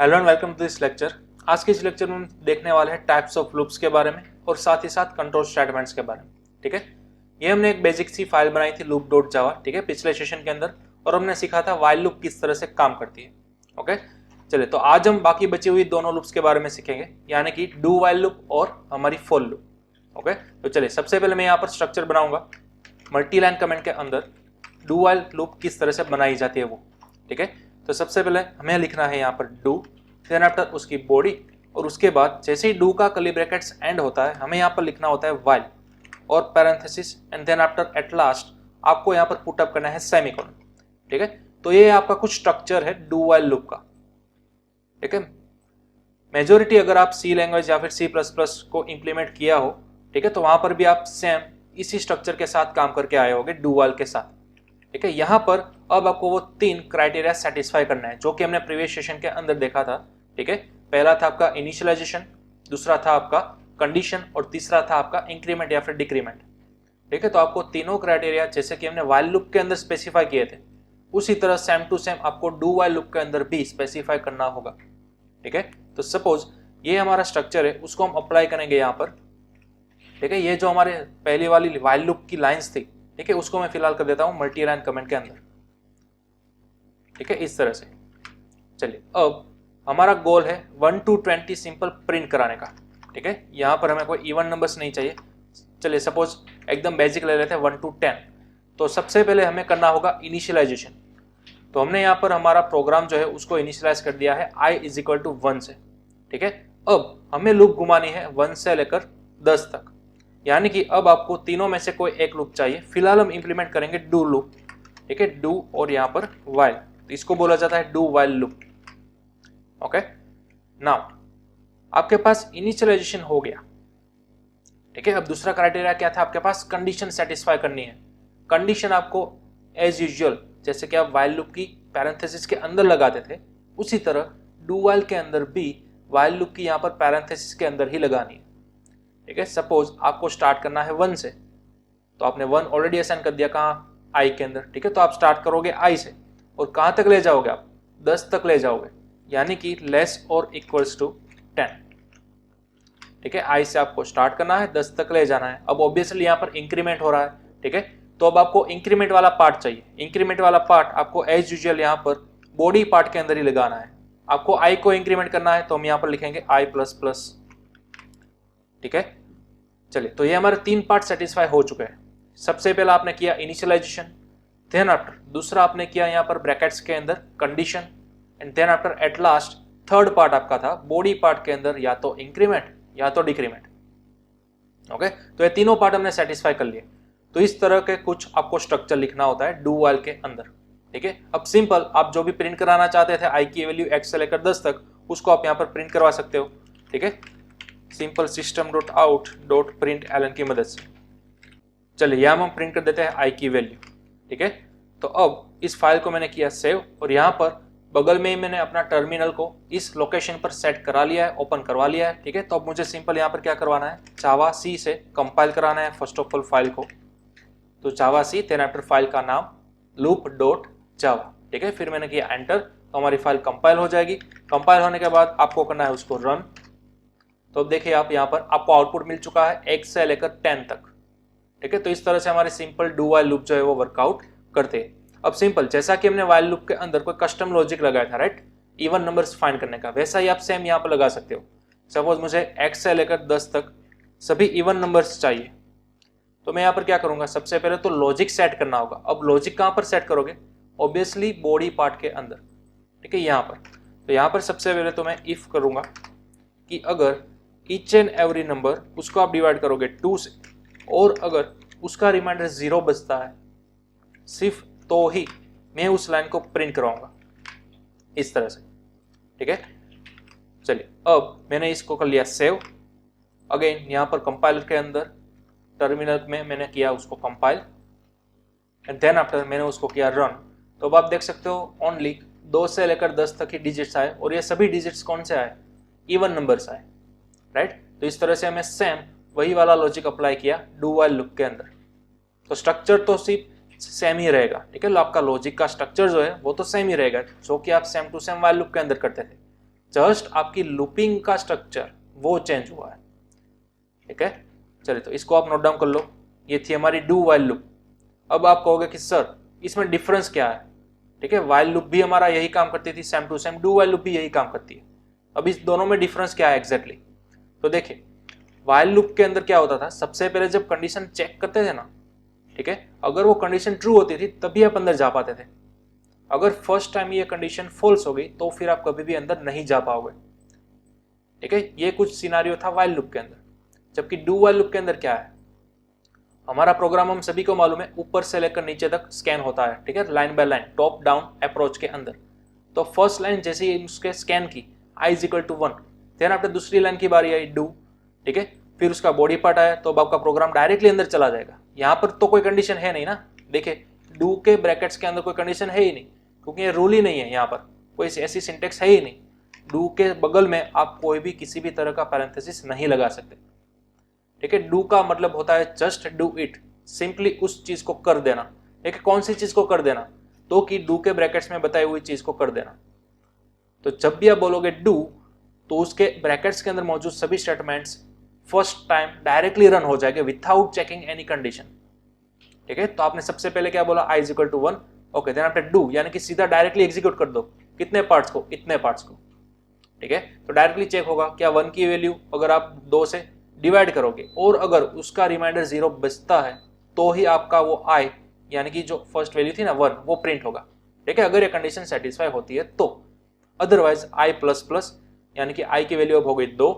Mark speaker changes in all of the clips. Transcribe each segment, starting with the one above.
Speaker 1: Hello and welcome to this lecture. आज के इस लेक्चर में हम देखने वाले हैं टाइप्स ऑफ लूप्स के बारे में और साथ ही साथ कंट्रोल स्टेटमेंट्स के बारे में। ठीक है, ये हमने एक बेसिक सी फाइल बनाई थी लूप डॉट जावा, ठीक है, पिछले सेशन के अंदर, और हमने सीखा था वाइल लूप किस तरह से काम करती है। ओके, चलिए तो आज हम बाकी बची हुई दोनों लूप्स के बारे में सीखेंगे, यानी कि डू वाइल लूप और हमारी फॉर लूप। ओके, तो चलिए सबसे पहले मैं यहाँ पर स्ट्रक्चर बनाऊंगा मल्टी लाइन कमेंट के अंदर डू वाइल लूप किस तरह से बनाई जाती है वो। ठीक है, तो सबसे पहले हमें लिखना है यहाँ पर डू, देन आफ्टर उसकी बॉडी, और उसके बाद जैसे ही डू का कर्ली ब्रैकेट्स एंड होता है हमें यहाँ पर लिखना होता है वाइल और parenthesis, and then after at last आपको यहाँ पर पुट अप करना है सेमीकोलन। ठीक है, तो ये आपका कुछ स्ट्रक्चर है डू वाइल लूप का। ठीक है, मेजोरिटी अगर आप सी लैंग्वेज या फिर सी प्लस प्लस को इंप्लीमेंट किया हो, ठीक है, तो वहां पर भी आप सेम इसी स्ट्रक्चर के साथ काम करके आए होंगे डू वाइल के साथ। ठीक है, यहाँ पर अब आपको वो 3 क्राइटेरिया सेटिस्फाई करना है जो कि हमने प्रीवियस सेशन के अंदर देखा था। ठीक है, पहला था आपका इनिशियलाइजेशन, दूसरा था आपका कंडीशन, और तीसरा था आपका इंक्रीमेंट या फिर डिक्रीमेंट। ठीक है, तो आपको तीनों क्राइटेरिया जैसे कि हमने वाइल लूप के अंदर स्पेसिफाई किए थे उसी तरह सेम टू सेम आपको डू वाइल लूप के अंदर भी स्पेसिफाई करना होगा। ठीक है, तो सपोज ये हमारा स्ट्रक्चर है, उसको हम अप्लाई करेंगे यहाँ पर। ठीक है, ये जो हमारे पहली वाली वाइल लूप की लाइंस थी, ठीक है, उसको मैं फिलहाल कर देता हूं मल्टी लाइन कमेंट के अंदर। ठीक है, इस तरह से। चलिए अब हमारा गोल है 1 to 20 सिंपल प्रिंट कराने का। ठीक है, यहां पर हमें कोई इवन नंबर्स नहीं चाहिए। चलिए सपोज एकदम बेसिक ले लेते हैं 1 to 10। तो सबसे पहले हमें करना होगा इनिशियलाइजेशन। तो हमने यहाँ पर हमारा प्रोग्राम जो है उसको इनिशियलाइज कर दिया है i = 1 से। ठीक है, अब हमें लूप घुमानी है 1 से लेकर 10 तक, यानी कि अब आपको तीनों में से कोई एक लूप चाहिए। फिलहाल हम इंप्लीमेंट करेंगे डू लूप। ठीक है, डू और यहाँ पर वाइल, तो इसको बोला जाता है do while loop. Okay, now आपके पास इनिशियलाइजेशन हो गया। ठीक है, अब दूसरा क्राइटेरिया क्या था आपके पास? कंडीशन सेटिस्फाई करनी है। कंडीशन आपको एज यूजुअल जैसे कि आप वाइल लूप की पैरेंथेसिस के अंदर लगाते थे उसी तरह डू वाइल के अंदर भी वाइल लूप की यहाँ पर पैरेंथेसिस के अंदर ही लगानी है। ठीक है, सपोज आपको स्टार्ट करना है 1 से, तो आपने 1 ऑलरेडी असाइन कर दिया कहाँ? आई के अंदर। ठीक है, तो आप स्टार्ट करोगे आई से और कहाँ तक ले जाओगे आप? 10 तक ले जाओगे, यानी कि लेस और इक्वल्स टू 10। ठीक है, आई से आपको स्टार्ट करना है, 10 तक ले जाना है। अब ऑब्वियसली यहाँ पर इंक्रीमेंट हो रहा है। ठीक है, तो अब आपको इंक्रीमेंट वाला पार्ट चाहिए। इंक्रीमेंट वाला पार्ट आपको एज यूजुअल यहाँ पर बॉडी पार्ट के अंदर ही लगाना है। आपको आई को इंक्रीमेंट करना है तो हम यहाँ पर लिखेंगे आई प्लस प्लस। ठीक है, चलिए तो ये हमारे 3 पार्ट सेटिस्फाई हो चुके हैं। सबसे पहला आपने किया इनिशियलाइजेशन, देन आफ्टर दूसरा आपने किया यहाँ पर ब्रैकेट्स के अंदर condition, and then after at last third part आपका था बॉडी पार्ट के अंदर या तो इंक्रीमेंट या तो डिक्रीमेंट। ओके, तो ये तीनों पार्ट हमने सेटिस्फाई कर लिए। तो इस तरह के कुछ आपको स्ट्रक्चर लिखना होता है डू वाइल के अंदर। ठीक है, अब सिंपल आप जो भी प्रिंट कराना चाहते थे आई की वैल्यू x से लेकर 10 तक, उसको आप यहाँ पर प्रिंट करवा सकते हो। ठीक है, सिंपल system.out.println की मदद से। चलिए यहाँ हम प्रिंट कर देते हैं आई की वैल्यू। ठीक है, तो अब इस फाइल को मैंने किया सेव, और यहाँ पर बगल में ही मैंने अपना टर्मिनल को इस लोकेशन पर सेट करा लिया है, ओपन करवा लिया है। ठीक है, तो अब मुझे सिंपल यहाँ पर क्या करवाना है? जावा सी से कंपाइल कराना है फर्स्ट ऑफ ऑल फाइल को। तो जावा सी, देन आफ्टर फाइल का नाम लूप डॉट जावा। ठीक है, फिर मैंने किया एंटर, तो हमारी फाइल कंपाइल हो जाएगी। कंपाइल होने के बाद आपको करना है उसको रन। तो अब देखिए आप यहाँ पर आपको आउटपुट मिल चुका है 1 से लेकर 10 तक। ठीक है, तो इस तरह से हमारे सिंपल डू वाइल लूप जो है वो वर्कआउट करते हैं। अब सिंपल जैसा कि हमने वाइल लूप के अंदर कोई कस्टम लॉजिक लगाया था, राइट, इवन नंबर्स फाइंड करने का, वैसा ही आप सेम यहाँ पर लगा सकते हो। सपोज मुझे 1 से लेकर 10 तक सभी इवन नंबर्स चाहिए, तो मैं यहाँ पर क्या करूंगा? सबसे पहले तो लॉजिक सेट करना होगा। अब लॉजिक कहाँ पर सेट करोगे? ऑब्वियसली बॉडी पार्ट के अंदर। ठीक है, यहाँ पर। तो यहाँ पर सबसे पहले तो मैं इफ करूंगा कि अगर ईच एंड एवरी नंबर उसको आप डिवाइड करोगे 2 से, और अगर उसका रिमाइंडर 0 बचता है सिर्फ, तो ही मैं उस लाइन को प्रिंट कराऊंगा इस तरह से। ठीक है, चलिए अब मैंने इसको कर लिया सेव। अगेन यहाँ पर कंपाइलर के अंदर टर्मिनल में मैंने किया उसको कंपाइल, एंड देन आफ्टर मैंने उसको किया रन। तो अब आप देख सकते हो ओनली 2 से लेकर 10 तक ही डिजिट्स आए, और ये सभी डिजिट्स कौन से आए? इवन नंबर्स आए, राइट। तो इस तरह से हमें सेम वही वाला लॉजिक अप्लाई किया डू वाइल लूप के अंदर। तो स्ट्रक्चर तो सिर्फ सेम ही रहेगा। ठीक है, आपका लॉजिक का स्ट्रक्चर जो है वो तो सेम ही रहेगा, जो कि आप same to same while loop के अंदर करते थे। जस्ट आपकी लूपिंग का स्ट्रक्चर वो चेंज हुआ है। ठीक है, चलिए तो इसको आप नोट डाउन कर लो। ये थी हमारी डू वाइल लूप। अब आप कहोगे कि सर इसमें डिफरेंस क्या है? ठीक है, वाइल लूप भी हमारा यही काम करती थी same to same, do while loop भी यही काम करती है। अब इस दोनों में डिफरेंस क्या है एग्जैक्टली? तो देखिए, वाइल लूप के अंदर क्या होता था, सबसे पहले जब कंडीशन चेक करते थे ना, ठीक है, अगर वो कंडीशन ट्रू होती थी तभी आप अंदर जा पाते थे। अगर फर्स्ट टाइम ये कंडीशन फॉल्स हो गई तो फिर आप कभी भी अंदर नहीं जा पाओगे। ठीक है, ये कुछ सिनारियो था वाइल लूप के अंदर। जबकि डू वाइल लूप के अंदर क्या है, हमारा प्रोग्राम हम सभी को मालूम है ऊपर से लेकर नीचे तक स्कैन होता है। ठीक है, line by line, top down approach के अंदर। तो फर्स्ट लाइन जैसे ही उसके स्कैन की i is equal to 1, then after दूसरी लाइन की बारी आई डू। ठीक है, फिर उसका बॉडी पार्ट आया तो अब आपका प्रोग्राम डायरेक्टली अंदर चला जाएगा। यहाँ पर तो कोई कंडीशन है नहीं ना, देखिए डू के ब्रैकेट्स के अंदर कोई कंडीशन है ही नहीं, क्योंकि ये रूल ही नहीं है, यहाँ पर कोई ऐसी सिंटेक्स है ही नहीं। डू के बगल में आप कोई भी किसी भी तरह का पैरेंथेसिस नहीं लगा सकते। ठीक है, डू का मतलब होता है जस्ट डू इट, सिंपली उस चीज को कर देना। ठीक है, कौन सी चीज को कर देना? तो कि डू के ब्रैकेट्स में बताई हुई चीज को कर देना। तो जब भी आप बोलोगे डू तो उसके ब्रैकेट्स के अंदर मौजूद सभी statements first time directly run हो जाएंगे विथआउट चेकिंग एनी कंडीशन। ठीक है, तो आपने सबसे पहले क्या बोला, i is equal to 1, okay, then after do, यानी कि सीधा डायरेक्टली एग्जीक्यूट कर दो। कितने पार्ट्स को? इतने पार्ट्स को। ठीक है, तो डायरेक्टली चेक होगा क्या 1 की वैल्यू अगर आप 2 से डिवाइड करोगे और अगर उसका रिमाइंडर 0 बचता है तो ही आपका वो i यानी कि जो फर्स्ट वैल्यू थी ना 1 वो प्रिंट होगा। ठीक है, अगर ये कंडीशन सेटिस्फाई होती है तो, अदरवाइज i प्लस प्लस यानी कि i की वैल्यू अब हो गई 2।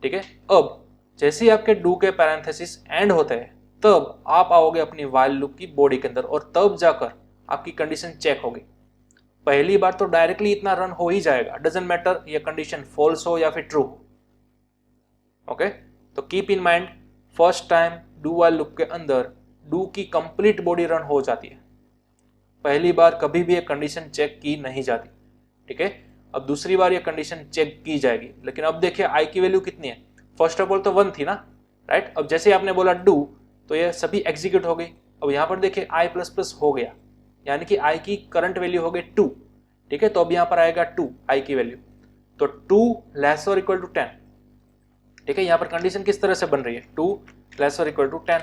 Speaker 1: ठीक है, अब जैसे ही आपके डू के पैरेंथेसिस एंड होते हैं तब आप आओगे अपनी वाइल लूप की बॉडी के अंदर और तब जाकर आपकी कंडीशन चेक होगी। पहली बार तो डायरेक्टली इतना रन हो ही जाएगा, डजंट मैटर ये कंडीशन फॉल्स हो या फिर ट्रू हो। ओके, तो keep in mind first time do while loop के अंदर डू की कंप्लीट बॉडी रन हो जाती है, पहली बार कभी भी ये कंडीशन चेक की नहीं जाती। ठीक है, अब दूसरी बार ये कंडीशन चेक की जाएगी, लेकिन अब देखिए i की वैल्यू कितनी है, फर्स्ट ऑफ ऑल तो 1 थी ना, राइट। अब जैसे आपने बोला डू तो ये सभी एग्जीक्यूट हो गई। अब यहाँ पर देखिए i प्लस प्लस हो गया, यानी कि i की करंट वैल्यू हो गई 2। ठीक है, तो अब यहाँ पर आएगा 2 i की वैल्यू, तो 2 लेस और इक्वल टू 10। ठीक है, यहाँ पर कंडीशन किस तरह से बन रही है, 2 लेस और इक्वल टू 10,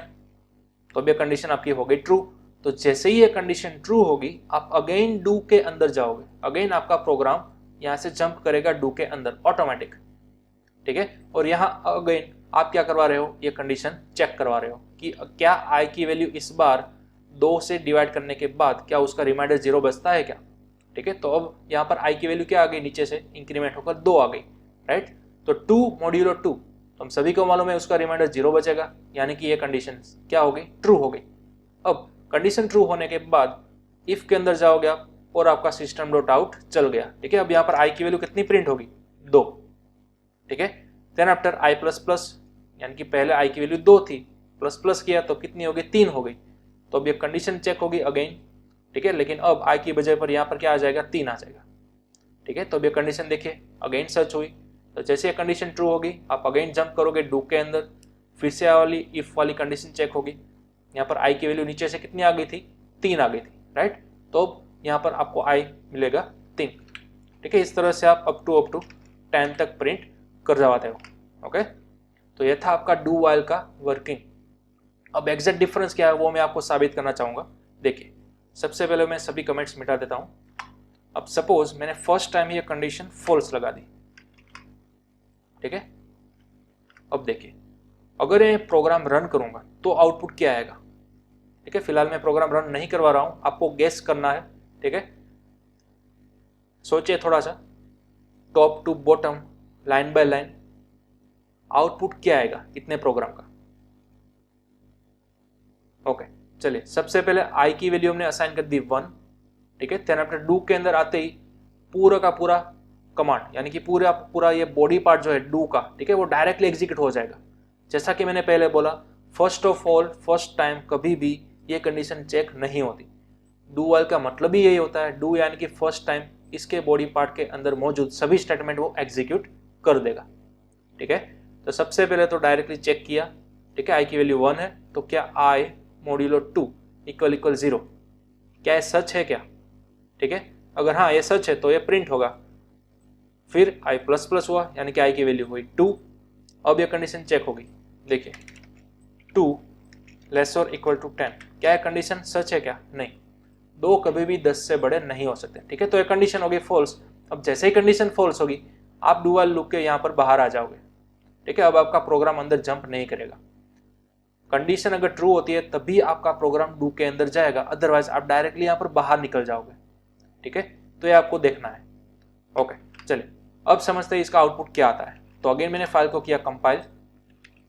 Speaker 1: तो अब ये कंडीशन आपकी हो गई ट्रू। तो जैसे ही ये कंडीशन ट्रू होगी आप अगेन डू के अंदर जाओगे, अगेन आपका प्रोग्राम यहाँ से जंप करेगा डू के अंदर ऑटोमेटिक। ठीक है, और यहाँ अगेन आप क्या करवा रहे हो, ये कंडीशन चेक करवा रहे हो कि क्या i की वैल्यू इस बार 2 से डिवाइड करने के बाद क्या उसका रिमाइंडर 0 बचता है क्या। ठीक है, तो अब यहाँ पर i की वैल्यू क्या आ गई, नीचे से इंक्रीमेंट होकर 2 आ गई, राइट। तो 2 मॉड्यूलो 2, तो हम सभी को मालूम है उसका रिमाइंडर 0 बचेगा, यानी कि ये कंडीशन क्या हो गई, ट्रू हो गई। अब कंडीशन ट्रू होने के बाद इफ के अंदर जाओगे आप और आपका सिस्टम डॉट आउट चल गया। ठीक है, अब यहाँ पर i की वैल्यू कितनी प्रिंट होगी, 2। ठीक है, then after i plus plus, यानी कि पहले i की वैल्यू 2 थी, प्लस प्लस किया तो कितनी हो गई, 3 हो गई। तो अब ये कंडीशन चेक होगी अगेन। ठीक है, लेकिन अब i की बजाय पर यहाँ पर क्या आ जाएगा, 3 आ जाएगा। ठीक है, तो अब ये कंडीशन देखिए अगेन सर्च हुई, तो जैसे ये कंडीशन ट्रू होगी आप अगेन जंप करोगे डू के अंदर, फिर से वाली इफ वाली कंडीशन चेक होगी। यहाँ पर i की वैल्यू नीचे से कितनी आ गई थी, 3 आ गई थी, राइट। तो अब यहाँ पर आपको i मिलेगा 3। ठीक है, इस तरह से आप अप टू 10 तक प्रिंट कर जाते हो। ओके, तो यह था आपका डू वाइल का वर्किंग। अब एग्जैक्ट डिफरेंस क्या है वो मैं आपको साबित करना चाहूँगा। देखिए, सबसे पहले मैं सभी कमेंट्स मिटा देता हूँ। अब सपोज मैंने फर्स्ट टाइम ये कंडीशन फॉल्स लगा दी। ठीक है, अब देखिए अगर ये प्रोग्राम रन करूँगा तो आउटपुट क्या आएगा। ठीक है, फिलहाल मैं प्रोग्राम रन नहीं करवा रहा हूँ, आपको गेस करना है। ठीक है, सोचिए थोड़ा सा, top to bottom, line by line, output क्या आएगा इतने प्रोग्राम का। ओके, चलिए सबसे पहले i की वैल्यू हमने असाइन कर दी 1। ठीक है, देन आफ्टर डू के अंदर आते ही पूरा का पूरा कमांड, यानी कि पूरा ये बॉडी पार्ट जो है डू का, ठीक है, वो डायरेक्टली एग्जीक्यूट हो जाएगा। जैसा कि मैंने पहले बोला, first of all first time कभी भी ये कंडीशन चेक नहीं होती। डू वाइल का मतलब ही यही होता है, डू यानी कि फर्स्ट टाइम इसके बॉडी पार्ट के अंदर मौजूद सभी स्टेटमेंट वो एग्जीक्यूट कर देगा। ठीक है, तो सबसे पहले तो डायरेक्टली चेक किया। ठीक है, i की वैल्यू 1 है, तो क्या i मॉड्यूलो 2 इक्वल 0, क्या ये सच है क्या। ठीक है, अगर हाँ ये सच है तो ये प्रिंट होगा। फिर आई प्लस प्लस हुआ यानी कि आई की वैल्यू हुई 2। अब ये कंडीशन चेक होगी, देखिए 2 लेस और इक्वल टू 10, क्या है कंडीशन सच है क्या? नहीं, 2 कभी भी 10 से बड़े नहीं हो सकते, ठीक है। तो ये कंडीशन होगी फॉल्स। अब जैसे ही कंडीशन फॉल्स होगी आप डू व्हाइल लूप के यहाँ पर बाहर आ जाओगे, ठीक है। अब आपका प्रोग्राम अंदर जंप नहीं करेगा। कंडीशन अगर ट्रू होती है तभी आपका प्रोग्राम डू के अंदर जाएगा, अदरवाइज आप डायरेक्टली यहाँ पर बाहर निकल जाओगे, ठीक है। तो ये आपको देखना है। ओके, चलिए अब समझते हैं इसका आउटपुट क्या आता है। तो अगेन मैंने फाइल को किया कंपाइल,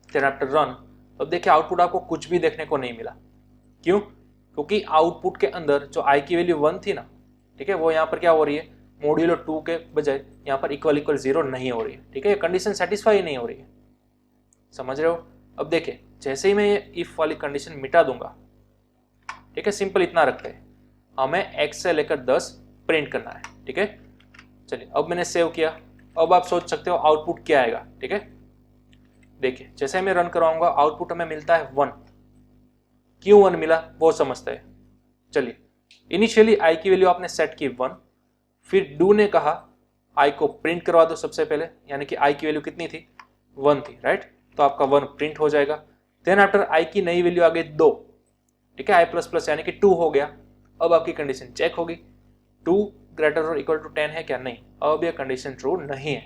Speaker 1: देन आफ्टर रन। अब देखिए आउटपुट आपको कुछ भी देखने को नहीं मिला। क्यों? क्योंकि आउटपुट के अंदर जो आई की वैल्यू 1 थी ना, ठीक है, वो यहाँ पर क्या हो रही है, मॉड्यूलो 2 के बजाय यहाँ पर इक्वल इक्वल 0 नहीं हो रही है, ठीक है। कंडीशन सेटिस्फाई नहीं हो रही है, समझ रहे हो। अब देखिए जैसे ही मैं ये इफ वाली कंडीशन मिटा दूंगा, ठीक है, सिंपल इतना रखते हैं, हमें x से लेकर 10 प्रिंट करना है, ठीक है। चलिए अब मैंने सेव किया। अब आप सोच सकते हो आउटपुट क्या आएगा, ठीक है। देखिए जैसे मैं रन कराऊंगा आउटपुट हमें मिलता है 1। क्यों 1 मिला वो समझते हैं। चलिए इनिशियली आई की वैल्यू आपने सेट की 1, फिर डू ने कहा आई को प्रिंट करवा दो सबसे पहले, यानी कि आई की वैल्यू कितनी थी, 1 थी, राइट। तो आपका 1 प्रिंट हो जाएगा। देन आफ्टर आई की नई वैल्यू आ गई 2, ठीक है, आई प्लस प्लस यानी कि 2 हो गया। अब आपकी कंडीशन चेक होगी, 2 ग्रेटर और इक्वल टू 10 है क्या? नहीं, अब यह कंडीशन ट्रू नहीं है।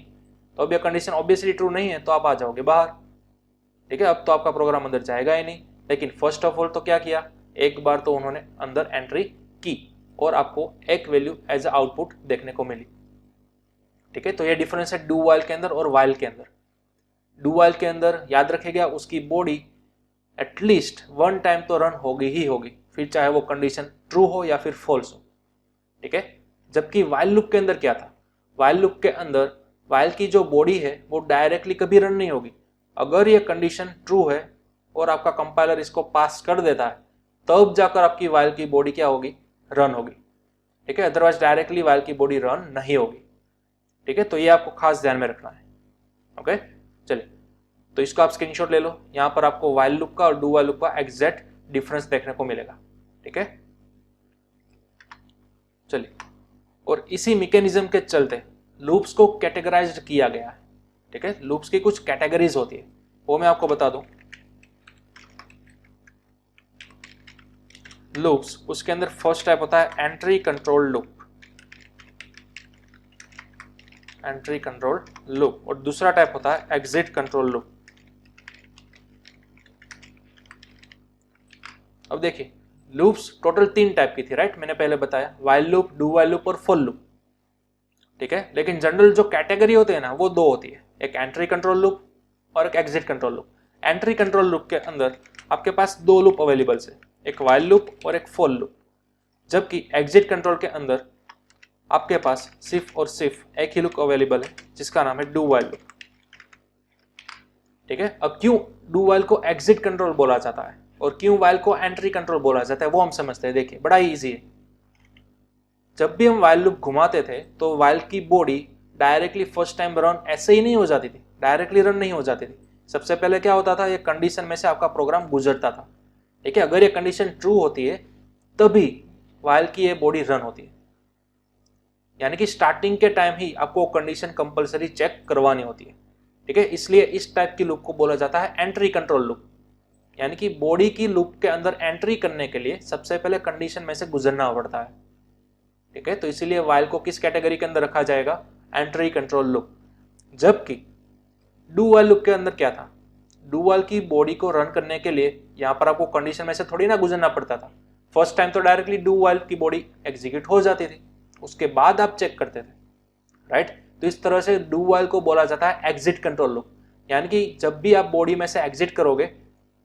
Speaker 1: तो अब यह कंडीशन ऑब्वियसली ट्रू नहीं है, तो आप आ जाओगे बाहर, ठीक है। अब तो आपका प्रोग्राम अंदर जाएगा ही नहीं। लेकिन फर्स्ट ऑफ ऑल तो क्या किया, एक बार तो उन्होंने अंदर एंट्री की और आपको एक वैल्यू एज अ आउटपुट देखने को मिली, ठीक है। तो ये डिफरेंस है डू व्हाइल के अंदर और व्हाइल के अंदर। डू व्हाइल के अंदर याद रखेगा उसकी बॉडी एटलीस्ट 1 टाइम तो रन होगी ही होगी, फिर चाहे वो कंडीशन ट्रू हो या फिर फॉल्स हो, ठीक है। जबकि व्हाइल लूप के अंदर क्या था, व्हाइल लूप के अंदर व्हाइल की जो बॉडी है वो डायरेक्टली कभी रन नहीं होगी। अगर ये कंडीशन ट्रू है और आपका कंपाइलर इसको पास कर देता है तब जाकर आपकी व्हाइल की बॉडी क्या होगी, रन होगी, ठीक है। अदरवाइज डायरेक्टली व्हाइल की बॉडी रन नहीं होगी, ठीक है। तो ये आपको खास ध्यान में रखना है। ओके, चलिए तो इसका आप स्क्रीनशॉट ले लो। यहाँ पर आपको व्हाइल लूप का और डू व्हाइल लूप का एग्जैक्ट डिफरेंस देखने को मिलेगा, ठीक है। चलिए, और इसी मैकेनिज्म के चलते लूप्स को कैटेगराइज्ड किया गया है, ठीक है। लूप्स की कुछ कैटेगरीज होती है, वो मैं आपको बता दूं। लूप्स, उसके अंदर फर्स्ट टाइप होता है entry control loop, entry control loop, और दूसरा टाइप होता है एग्जिट कंट्रोल लूप। अब देखिए लूप्स टोटल 3 टाइप की थी, राइट, मैंने पहले बताया, while loop, do while loop और फॉर लूप, ठीक है। लेकिन जनरल जो कैटेगरी होते हैं ना वो 2 होती है, एक एंट्री कंट्रोल लूप और एक exit control loop. Entry control loop के अंदर आपके पास 2 लूप अवेलेबल है, एक व्हाइल लूप और एक फॉर लूप। जबकि एग्जिट कंट्रोल के अंदर आपके पास सिर्फ और सिर्फ एक ही लूप अवेलेबल है जिसका नाम है डू व्हाइल लूप, ठीक है। अब क्यों डू व्हाइल को एग्जिट कंट्रोल बोला जाता है और क्यों व्हाइल को एंट्री कंट्रोल बोला जाता है वो हम समझते हैं। देखिए बड़ा ही इजी है। जब भी हम व्हाइल लूप घुमाते थे तो व्हाइल की body directly first time run ऐसे ही नहीं हो जाती थी, डायरेक्टली रन नहीं हो जाती थी। सबसे पहले क्या होता था, ये कंडीशन में से आपका प्रोग्राम गुजरता था, ठीक है। अगर ये कंडीशन ट्रू होती है तभी व्हाइल की ये बॉडी रन होती है, यानी कि स्टार्टिंग के टाइम ही आपको कंडीशन कंपलसरी चेक करवानी होती है, ठीक है। इसलिए इस टाइप की लूप को बोला जाता है एंट्री कंट्रोल लूप, यानी कि बॉडी की लूप के अंदर एंट्री करने के लिए सबसे पहले कंडीशन में से गुजरना पड़ता है, ठीक है। तो इसीलिए व्हाइल को किस कैटेगरी के अंदर रखा जाएगा, एंट्री कंट्रोल लूप। जबकि डू व्हाइल लूप के अंदर क्या था, डू व्हाइल की बॉडी को रन करने के लिए यहाँ पर आपको कंडीशन में से थोड़ी ना गुजरना पड़ता था। फर्स्ट टाइम तो डायरेक्टली डू व्हाइल की बॉडी एग्जीक्यूट हो जाती थी, उसके बाद आप चेक करते थे, राइट। तो इस तरह से डू व्हाइल को बोला जाता है एग्जिट कंट्रोल लूप, यानी कि जब भी आप बॉडी में से एग्जिट करोगे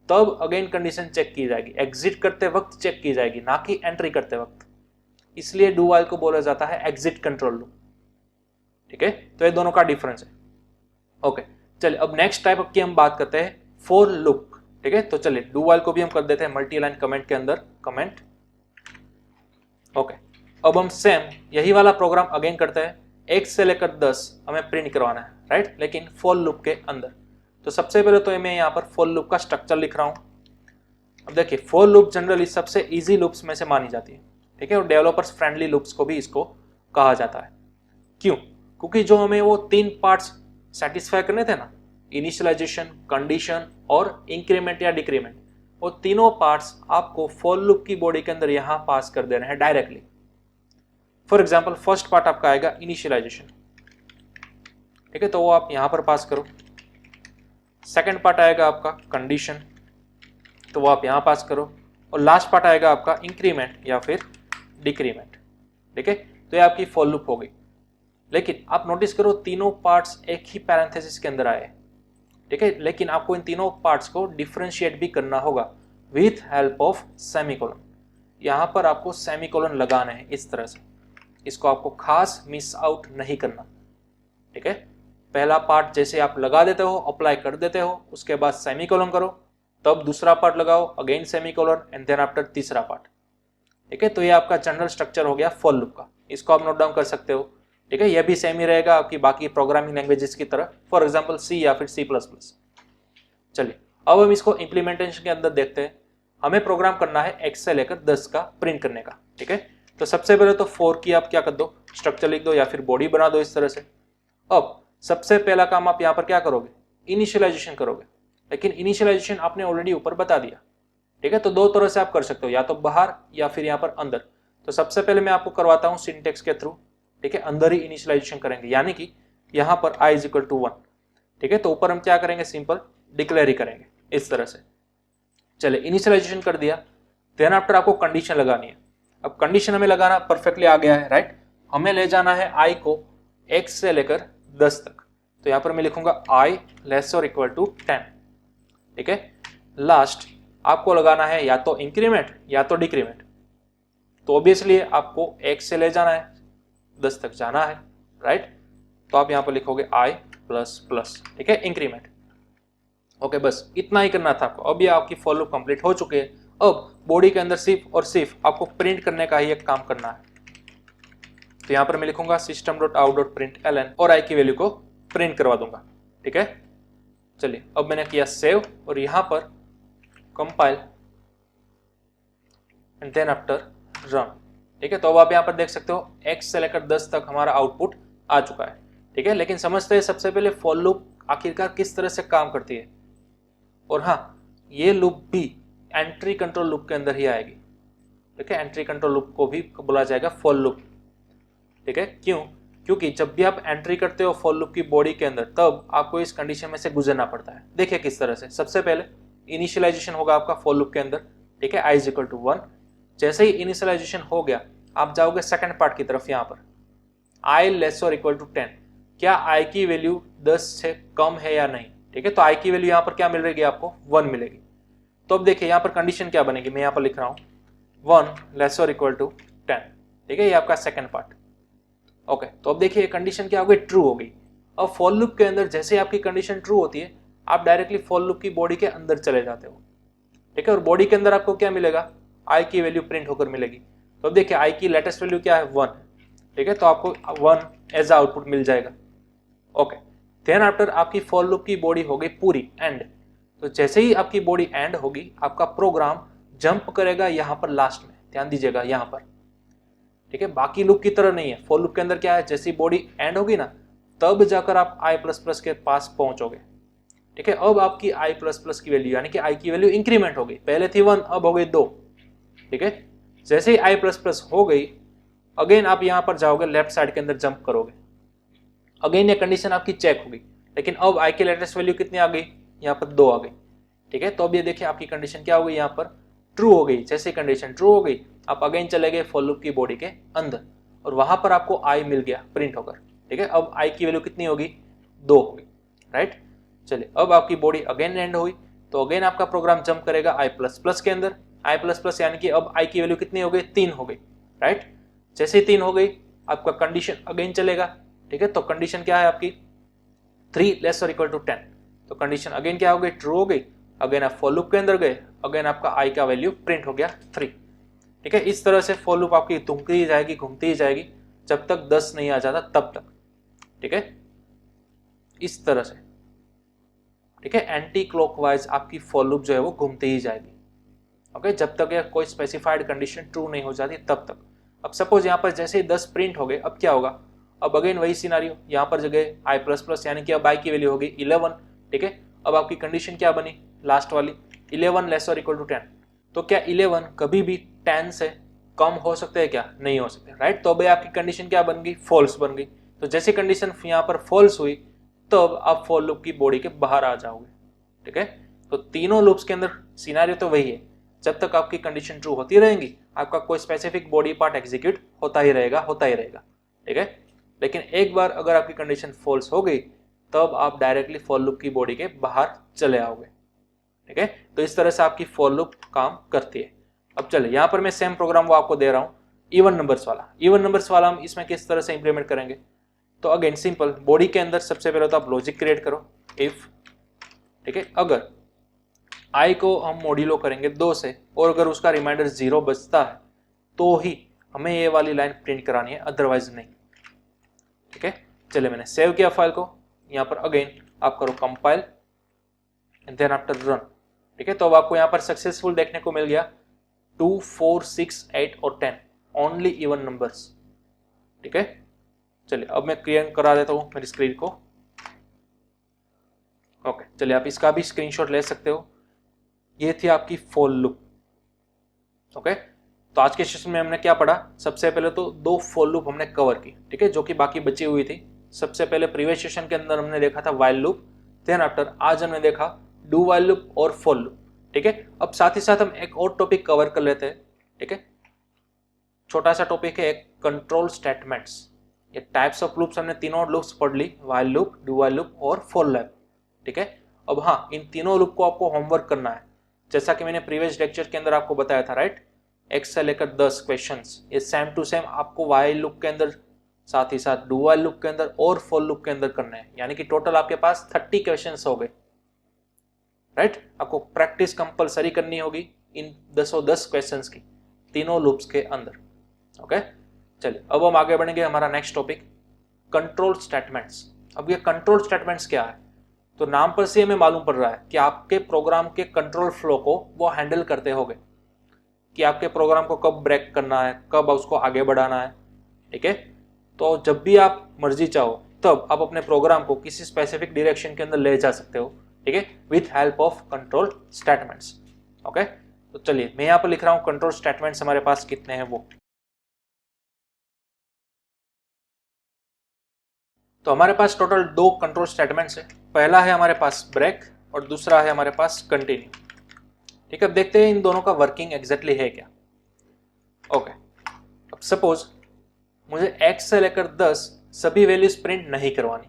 Speaker 1: तब अगेन कंडीशन चेक की जाएगी, एग्जिट करते वक्त चेक की जाएगी, ना कि एंट्री करते वक्त। इसलिए डू व्हाइल को बोला जाता है एग्जिट कंट्रोल लूप, ठीक है। तो ये दोनों का डिफरेंस है। ओके, चलिए अब नेक्स्ट टाइप की हम बात करते हैं फॉर लूप, ठीक है। तो चलिए डू व्हाइल को भी हम कर देते हैं मल्टी लाइन कमेंट के अंदर कमेंट। ओके, अब हम सेम यही वाला प्रोग्राम अगेन करते हैं, 1 से लेकर 10 हमें प्रिंट करवाना है, राइट, लेकिन फॉर लूप के अंदर। तो सबसे पहले तो मैं यहाँ पर फॉर लूप का स्ट्रक्चर लिख रहा हूँ। अब देखिए फॉर लूप जनरली सबसे इजी लूप्स में से मानी जाती है, ठीक है, और डेवलपर्स फ्रेंडली लूप्स को भी इसको कहा जाता है। क्यों? क्योंकि जो हमें वो 3 पार्ट्स सेटिस्फाई करने थे ना, इनिशियलाइजेशन, कंडीशन और इंक्रीमेंट या डिक्रीमेंट, वो तीनों पार्ट्स आपको फॉर लूप की बॉडी के अंदर यहां पास कर देना है directly. For example first part आपका आएगा इनिशियलाइजेशन, ठीक है, तो वो आप यहां पर पास करो। सेकेंड पार्ट आएगा आपका कंडीशन, तो वो आप यहां पास करो। और लास्ट पार्ट आएगा आपका इंक्रीमेंट या फिर डिक्रीमेंट, ठीक है, तो ये आपकी फॉर लूप हो गई। लेकिन आप नोटिस करो तीनों पार्ट्स एक ही पैरेंथेसिस के अंदर आए, ठीक है, लेकिन आपको इन तीनों पार्ट्स को डिफरेंशिएट भी करना होगा विथ हेल्प ऑफ सेमीकोलन। यहां पर आपको सेमीकोलन लगाना है इस तरह से, इसको आपको खास मिस आउट नहीं करना, ठीक है। पहला पार्ट जैसे आप लगा देते हो, अप्लाई कर देते हो, उसके बाद सेमीकोलन करो, तब दूसरा पार्ट लगाओ, again semicolon, and then after तीसरा पार्ट, ठीक है। तो ये आपका जनरल स्ट्रक्चर हो गया फॉर लूप का, इसको आप नोट डाउन कर सकते हो, ठीक है। यह भी सेम ही रहेगा आपकी बाकी प्रोग्रामिंग लैंग्वेजेस की तरह, फॉर एग्जांपल सी या फिर C++। चलिए अब हम इसको इंप्लीमेंटेशन के अंदर देखते हैं। हमें प्रोग्राम करना है x से लेकर 10 का प्रिंट करने का, ठीक है। तो सबसे पहले तो 4 की आप क्या कर दो, स्ट्रक्चर लिख दो या फिर बॉडी बना दो इस तरह से। अब सबसे पहला काम आप यहाँ पर क्या करोगे, इनिशियलाइजेशन करोगे, लेकिन इनिशियलाइजेशन आपने ऑलरेडी ऊपर बता दिया, ठीक है। तो दो तरह से आप कर सकते हो, या तो बाहर या फिर यहाँ पर अंदर। तो सबसे पहले मैं आपको करवाता हूँ सिंटेक्स के थ्रू, ठीक है, अंदर ही इनिशियलाइजेशन करेंगे, यानी कि यहाँ पर i = 1, ठीक है। तो ऊपर हम क्या करेंगे, सिंपल डिक्लेयर ही करेंगे इस तरह से। चले इनिशियलाइजेशन कर दिया, देन आफ्टर आपको कंडीशन लगानी है। अब कंडीशन हमें लगाना परफेक्टली आ गया है, राइट। हमें ले जाना है i को x से लेकर 10 तक, तो यहाँ पर मैं लिखूंगा i < 10, ठीक है। लास्ट आपको लगाना है या तो इंक्रीमेंट या तो डिक्रीमेंट, तो ऑब्वियसली आपको x से ले जाना है 10 तक जाना है, राइट। तो आप यहाँ पर लिखोगे i++, ठीक है, इंक्रीमेंट। ओके, बस इतना ही करना था आपको। अब ये आपकी फॉर लूप कंप्लीट हो चुके हैं। अब बॉडी के अंदर सिर्फ और सिर्फ आपको प्रिंट करने का ही एक काम करना है। तो यहाँ पर मैं लिखूंगा system.out.println और i की वैल्यू को प्रिंट करवा दूंगा, ठीक है। चलिए अब मैंने किया सेव और यहाँ पर compile and then after run, ठीक है। तो अब आप यहाँ पर देख सकते हो x से लेकर 10 तक हमारा आउटपुट आ चुका है, ठीक है। लेकिन समझते हैं सबसे पहले फॉर लूप आखिरकार किस तरह से काम करती है। और हाँ, ये लूप भी एंट्री कंट्रोल लूप के अंदर ही आएगी, ठीक है। एंट्री कंट्रोल लूप को भी बोला जाएगा फॉर लूप, ठीक है। क्यों? क्योंकि जब भी आप एंट्री करते हो फॉर लूप की बॉडी के अंदर, तब आपको इस कंडीशन में से गुजरना पड़ता है। देखिए किस तरह से। सबसे पहले इनिशियलाइजेशन होगा आपका फॉर लूप के अंदर, ठीक है, i = 1। जैसे ही इनिशियलाइजेशन हो गया, आप जाओगे सेकंड पार्ट की तरफ। यहाँ पर i < 10, क्या i की वैल्यू 10 से कम है या नहीं, ठीक है। तो i की वैल्यू यहाँ पर क्या मिल रही है आपको, 1 मिलेगी। तो अब देखिए यहाँ पर कंडीशन क्या बनेगी, मैं यहाँ पर लिख रहा हूँ 1 < 10, ठीक है, ये आपका सेकंड पार्ट। ओके, तो अब देखिए कंडीशन क्या हो गई, ट्रू हो गई। अब फॉर लूप के अंदर जैसे ही आपकी कंडीशन ट्रू होती है, आप डायरेक्टली फॉर लूप की बॉडी के अंदर चले जाते हो, ठीक है। और बॉडी के अंदर आपको क्या मिलेगा, i की वैल्यू प्रिंट होकर मिलेगी। तो अब देखिए i की लेटेस्ट वैल्यू क्या है, 1, ठीक है। तो आपको 1 एज आउटपुट मिल जाएगा। ओके, देन आफ्टर आपकी फॉर लूप की बॉडी हो गई पूरी एंड। तो जैसे ही आपकी बॉडी एंड होगी, आपका प्रोग्राम जंप करेगा यहाँ पर लास्ट में, ध्यान दीजिएगा यहाँ पर, ठीक है। बाकी लूप की तरह नहीं है। फॉर लूप के अंदर क्या है, जैसी बॉडी एंड होगी ना, तब जाकर आप i++ के पास पहुंचोगे, ठीक है। अब आपकी i++ की वैल्यू यानी कि i की वैल्यू इंक्रीमेंट हो गई, पहले थी 1, अब हो गई 2, ठीक है। जैसे ही i++ हो गई, अगेन आप यहाँ पर जाओगे, लेफ्ट साइड के अंदर जंप करोगे, अगेन ये कंडीशन आपकी चेक होगी। लेकिन अब i की लेटेस्ट वैल्यू कितनी आ गई, यहाँ पर 2 आ गई, ठीक है। तो अब ये देखिए आपकी कंडीशन क्या हो गई, यहाँ पर ट्रू हो गई। जैसे कंडीशन ट्रू हो गई, आप अगेन चले गए फॉर लूप की बॉडी के अंदर और वहां पर आपको i मिल गया प्रिंट होकर, ठीक है। अब i की वैल्यू कितनी होगी, 2 होगी, राइट। चलिए अब आपकी बॉडी अगेन एंड हुई, तो अगेन आपका प्रोग्राम जंप करेगा i++ के अंदर। i++ यानी कि अब i की वैल्यू कितनी हो गई, 3 हो गई, राइट। जैसे ही 3 हो गई, आपका कंडीशन अगेन चलेगा, ठीक है। तो कंडीशन क्या है आपकी, 3 < 10। तो कंडीशन अगेन क्या हो गई, ट्रू हो गई। अगेन आप फॉर लूप के अंदर गए, अगेन आपका i का वैल्यू प्रिंट हो गया 3, ठीक है। इस तरह से फॉर लूप आपकी घूमती ही जाएगी, घूमती ही जाएगी, जब तक 10 नहीं आ जाता तब तक, ठीक है, इस तरह से, ठीक है। एंटी क्लॉकवाइज आपकी फॉर लूप जो है वो घूमती ही जाएगी, ओके, जब तक यह कोई स्पेसिफाइड कंडीशन ट्रू नहीं हो जाती तब तक। अब सपोज यहाँ पर जैसे ही 10 प्रिंट हो गए, अब क्या होगा, अब अगेन वही सिनारियो, यहाँ पर जगह आई प्लस प्लस यानी कि अब आई की वैल्यू होगी 11, ठीक है। अब आपकी कंडीशन क्या बनी लास्ट वाली, 11 लेस और इक्वल टू 10। तो क्या 11 कभी भी 10 से कम हो सकते हैं क्या, नहीं हो सकते, राइट। तो अब आपकी कंडीशन क्या बन गई, फॉल्स बन गई। तो जैसे कंडीशन यहाँ पर फॉल्स हुई तब आप फॉर लूप की बॉडी के बाहर आ जाओगे, ठीक है। तो तीनों लूप्स के अंदर सिनारियो तो वही है, जब तक आपकी कंडीशन ट्रू होती रहेंगी आपका कोई स्पेसिफिक बॉडी पार्ट एग्जीक्यूट होता ही रहेगा, ठीक है। लेकिन एक बार अगर आपकी कंडीशन फॉल्स हो गई तब आप डायरेक्टली फॉर लूप की बॉडी के बाहर चले आओगे, ठीक है। तो इस तरह से आपकी फॉर लूप काम करती है। अब चले यहाँ पर मैं सेम प्रोग्राम वो आपको दे रहा हूँ, इवन नंबर्स वाला हम इसमें किस तरह से इंप्लीमेंट करेंगे। तो अगेन सिंपल, बॉडी के अंदर सबसे पहले तो आप लॉजिक क्रिएट करो, इफ, ठीक है, अगर आई को हम मॉड्यूलो करेंगे 2 से और अगर उसका रिमाइंडर 0 बचता है तो ही हमें ये वाली लाइन प्रिंट करानी है, अदरवाइज नहीं, ठीक है। चलिए मैंने सेव किया फाइल को, यहाँ पर अगेन आप करो compile and then after run, ठीक है। तो अब आपको यहाँ पर सक्सेसफुल देखने को मिल गया 2, 4, 6, 8 और 10 ओनली इवन नंबर्स, ठीक है। चलिए अब मैं क्लियर करा देता हूँ मेरी स्क्रीन को। ओके, चलिए आप इसका भी स्क्रीनशॉट ले सकते हो। ये थी आपकी फॉर लूप, ओके। तो आज के सेशन में हमने क्या पढ़ा, सबसे पहले तो 2 फॉर लूप हमने कवर की, ठीक है, जो कि बाकी बची हुई थी। सबसे पहले प्रीवियस सेशन के अंदर हमने देखा था व्हाइल लूप, देन आफ्टर आज हमने देखा डू व्हाइल लूप और फॉर लूप, ठीक है। अब साथ ही साथ हम एक और टॉपिक कवर कर लेते हैं, ठीक है। छोटा सा टॉपिक है एक कंट्रोल स्टेटमेंट्स। ये टाइप्स ऑफ लूप्स हमने तीनों लूप्स पढ़ ली, while loop, do while loop और फॉर लूप, ठीक है। अब हाँ, इन तीनों लूप को आपको होमवर्क करना है, जैसा कि मैंने प्रीवियस लेक्चर के अंदर आपको बताया था, राइट। 1 से लेकर 10 क्वेश्चंस ये सेम टू सेम आपको व्हाइल लूप के अंदर, साथ ही साथ डू व्हाइल लूप के अंदर और फॉर लूप के अंदर करना है, यानी कि टोटल आपके पास 30 क्वेश्चंस हो गए, राइट। आपको प्रैक्टिस कंपलसरी करनी होगी इन 10 क्वेश्चंस की तीनों लूप्स के अंदर, ओके। चलिए अब हम आगे बढ़ेंगे, हमारा नेक्स्ट टॉपिक कंट्रोल स्टेटमेंट्स। अब ये कंट्रोल स्टेटमेंट्स क्या है, तो नाम पर से हमें मालूम पड़ रहा है कि आपके प्रोग्राम के कंट्रोल फ्लो को वो हैंडल करते होंगे, कि आपके प्रोग्राम को कब ब्रेक करना है, कब उसको आगे बढ़ाना है, ठीक है। तो जब भी आप मर्जी चाहो तब आप अपने प्रोग्राम को किसी स्पेसिफिक डायरेक्शन के अंदर ले जा सकते हो, ठीक है, with help of control statements, okay. तो चलिए मैं यहाँ पर लिख रहा हूँ कंट्रोल स्टेटमेंट्स हमारे पास कितने हैं वो। तो हमारे पास टोटल 2 कंट्रोल स्टेटमेंट्स है, पहला है हमारे पास ब्रेक और दूसरा है हमारे पास कंटिन्यू, ठीक है। अब देखते हैं इन दोनों का वर्किंग एग्जैक्टली है क्या, ओके। अब सपोज मुझे x से लेकर 10 सभी वैल्यूज प्रिंट नहीं करवानी,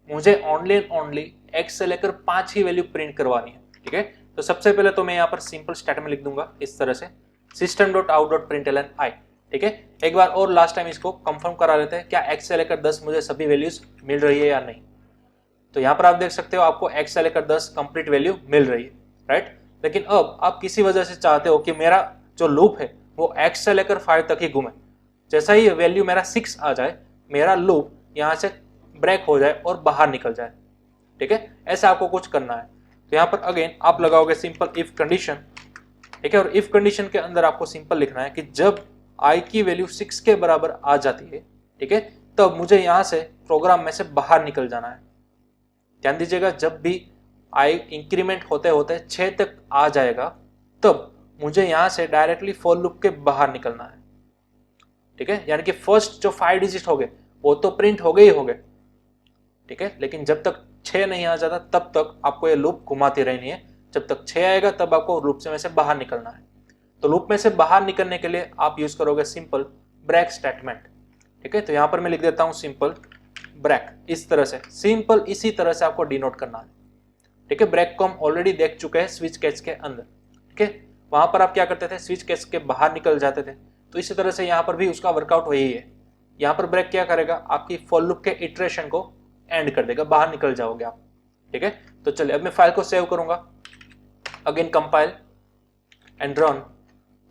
Speaker 1: मुझे ओनली एंड ओनली x से लेकर 5 ही वैल्यू प्रिंट करवानी है, ठीक है। तो सबसे पहले तो मैं यहाँ पर सिंपल स्टेटमेंट लिख दूंगा इस तरह से, system.out.println i, ठीक है। एक बार और लास्ट टाइम इसको कंफर्म करा लेते हैं, क्या x से लेकर 10 मुझे सभी वैल्यूज मिल रही है या नहीं। तो यहाँ पर आप देख सकते हो आपको x से लेकर 10 कंप्लीट वैल्यू मिल रही है, राइट। लेकिन अब आप किसी वजह से चाहते हो कि मेरा जो लूप है वो x से लेकर 5 तक ही घूमे, जैसा ही वैल्यू मेरा 6 आ जाए मेरा लूप यहाँ से ब्रेक हो जाए और बाहर निकल जाए, ठीक है। ऐसा आपको कुछ करना है। तो यहाँ पर अगेन आप लगाओगे सिंपल इफ कंडीशन, ठीक है। और इफ कंडीशन के अंदर आपको सिंपल लिखना है कि जब i की वैल्यू 6 के बराबर आ जाती है, ठीक है, तब मुझे यहाँ से प्रोग्राम में से बाहर निकल जाना है। ध्यान दीजिएगा, जब भी i इंक्रीमेंट होते होते 6 तक आ जाएगा तब मुझे यहाँ से डायरेक्टली फॉर लूप के बाहर निकलना है, ठीक है। यानी कि फर्स्ट जो 5 डिजिट हो गए वो तो प्रिंट हो गए ही हो गए, ठीक है। लेकिन जब तक 6 नहीं आ जाता तब तक आपको ये लूप घुमाती रहनी है, जब तक 6 आएगा तब आपको लूप से में से बाहर निकलना है। तो लूप में से बाहर निकलने के लिए आप यूज करोगे सिंपल ब्रेक स्टेटमेंट, ठीक है। तो यहाँ पर मैं लिख देता हूँ सिंपल ब्रेक, इस तरह से सिंपल इसी तरह से आपको डिनोट करना है, ठीक है। ब्रेक को हम ऑलरेडी देख चुके हैं स्विच केस के अंदर, ठीक है। वहां पर आप क्या करते थे, स्विच केस के बाहर निकल जाते थे, तो इसी तरह से यहाँ पर भी उसका वर्कआउट वही है। यहाँ पर ब्रेक क्या करेगा, आपकी फॉर लूप के इटरेशन को एंड कर देगा, बाहर निकल जाओगे आप, ठीक है। तो चलिए अब मैं फाइल को सेव करूंगा, अगेन कंपाइल एंड रन।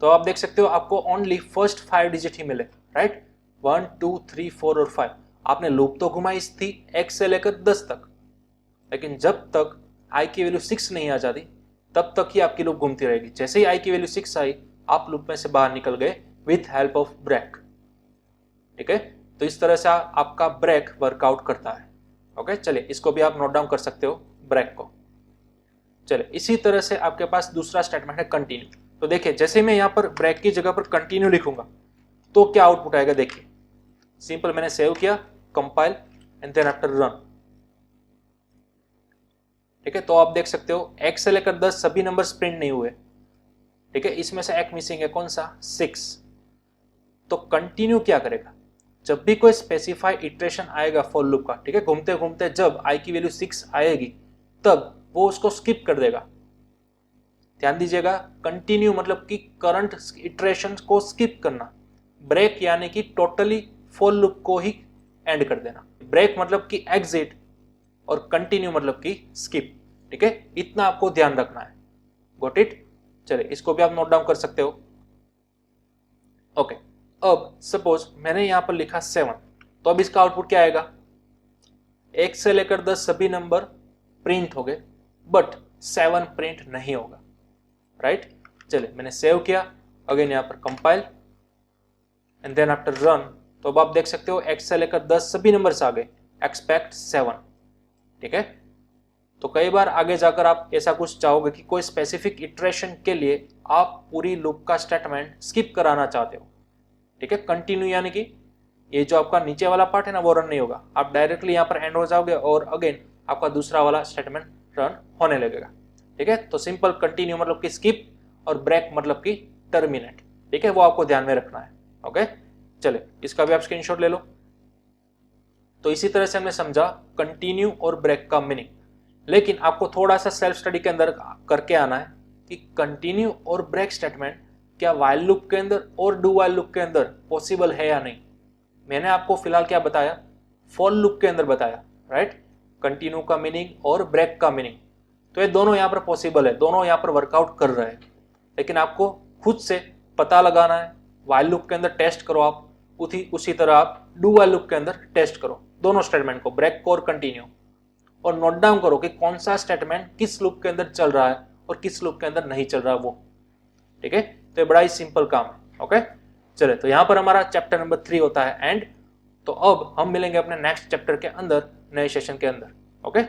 Speaker 1: तो आप देख सकते हो आपको ओनली फर्स्ट 5 डिजिट ही मिले, राइट, 1 2 3 4 और 5। आपने लूप तो घुमाई थी x से लेकर 10 तक, लेकिन जब तक i की वैल्यू 6 नहीं आ जाती तब तक ही आपकी लूप घूमती रहेगी। जैसे ही i की वैल्यू 6 आई आप लूप में से बाहर निकल गए विथ हेल्प ऑफ ब्रेक, ठीक है। तो इस तरह से आपका ब्रेक वर्कआउट करता है। ओके, चलिए इसको भी आप नोट डाउन कर सकते हो ब्रेक को। चलिए इसी तरह से आपके पास दूसरा स्टेटमेंट है कंटिन्यू। तो देखिए जैसे मैं यहाँ पर ब्रेक की जगह पर कंटिन्यू लिखूंगा तो क्या आउटपुट आएगा, देखिए सिंपल, मैंने सेव किया, compile and then after run. ठीक है, तो आप देख सकते हो 1 से लेकर 10 सभी नंबर्स प्रिंट नहीं हुए। ठीक है, इसमें से एक मिसिंग है, कौन सा, 6। तो कंटिन्यू क्या करेगा, जब भी कोई स्पेसिफाई इटरेशन आएगा फॉर लूप का, ठीक है, घूमते घूमते जब i की वैल्यू 6 आएगी तब वो उसको स्किप कर देगा। ध्यान दीजिएगा, कंटिन्यू मतलब कि करंट इटरेशन को स्किप करना, ब्रेक यानी कि टोटली फॉर लूप को ही एंड कर देना। ब्रेक मतलब कि एग्जिट और कंटिन्यू मतलब कि स्किप। ठीक है, इतना आपको ध्यान रखना है। Got it. चलिए इसको भी आप नोट डाउन कर सकते हो। ओके, अब सपोज मैंने यहां पर लिखा 7, तो अब इसका आउटपुट क्या आएगा, 1 से लेकर 10 सभी नंबर प्रिंट हो गए बट 7 प्रिंट नहीं होगा। राइट, चलिए मैंने सेव किया, अगेन यहां पर compile and then after run. तो अब आप देख सकते हो 1 से लेकर 10 सभी नंबर्स आ गए, एक्सपेक्ट 7। ठीक है, तो कई बार आगे जाकर आप ऐसा कुछ चाहोगे कि कोई स्पेसिफिक इटरेशन के लिए आप पूरी लूप का स्टेटमेंट स्किप कराना चाहते हो। ठीक है, कंटिन्यू यानी कि ये जो आपका नीचे वाला पार्ट है ना वो रन नहीं होगा, आप डायरेक्टली यहाँ पर एंड हो जाओगे और अगेन आपका दूसरा वाला स्टेटमेंट रन होने लगेगा। ठीक है, तो सिंपल कंटिन्यू मतलब कि स्किप और ब्रेक मतलब कि टर्मिनेट। ठीक है, वो आपको ध्यान में रखना है। ओके, चले इसका भी आप स्क्रीनशॉट ले लो। तो इसी तरह से हमने समझा कंटिन्यू और ब्रेक का मीनिंग, लेकिन आपको थोड़ा सा सेल्फ स्टडी के अंदर करके आना है कि कंटिन्यू और ब्रेक स्टेटमेंट क्या वाइल लूप के अंदर और डू वाइल लूप के अंदर पॉसिबल है या नहीं। मैंने आपको फिलहाल क्या बताया, फॉर लूप के अंदर बताया। राइट, कंटिन्यू का मीनिंग और ब्रेक का मीनिंग, तो ये दोनों यहाँ पर पॉसिबल है, दोनों यहाँ पर वर्कआउट कर रहे हैं, लेकिन आपको खुद से पता लगाना है। वाइल लूप के अंदर टेस्ट करो आप, उसी तरह आप डू वाइल लूप के अंदर टेस्ट करो दोनों स्टेटमेंट को, ब्रेक को और कंटिन्यू, और नोट डाउन करो कि कौन सा स्टेटमेंट किस लूप के अंदर चल रहा है और किस लूप के अंदर नहीं चल रहा वो। ठीक है, तो ये बड़ा ही सिंपल काम है। ओके, चले तो यहाँ पर हमारा चैप्टर नंबर 3 होता है एंड। तो अब हम मिलेंगे अपने नेक्स्ट चैप्टर के अंदर, नए सेशन के अंदर। ओके।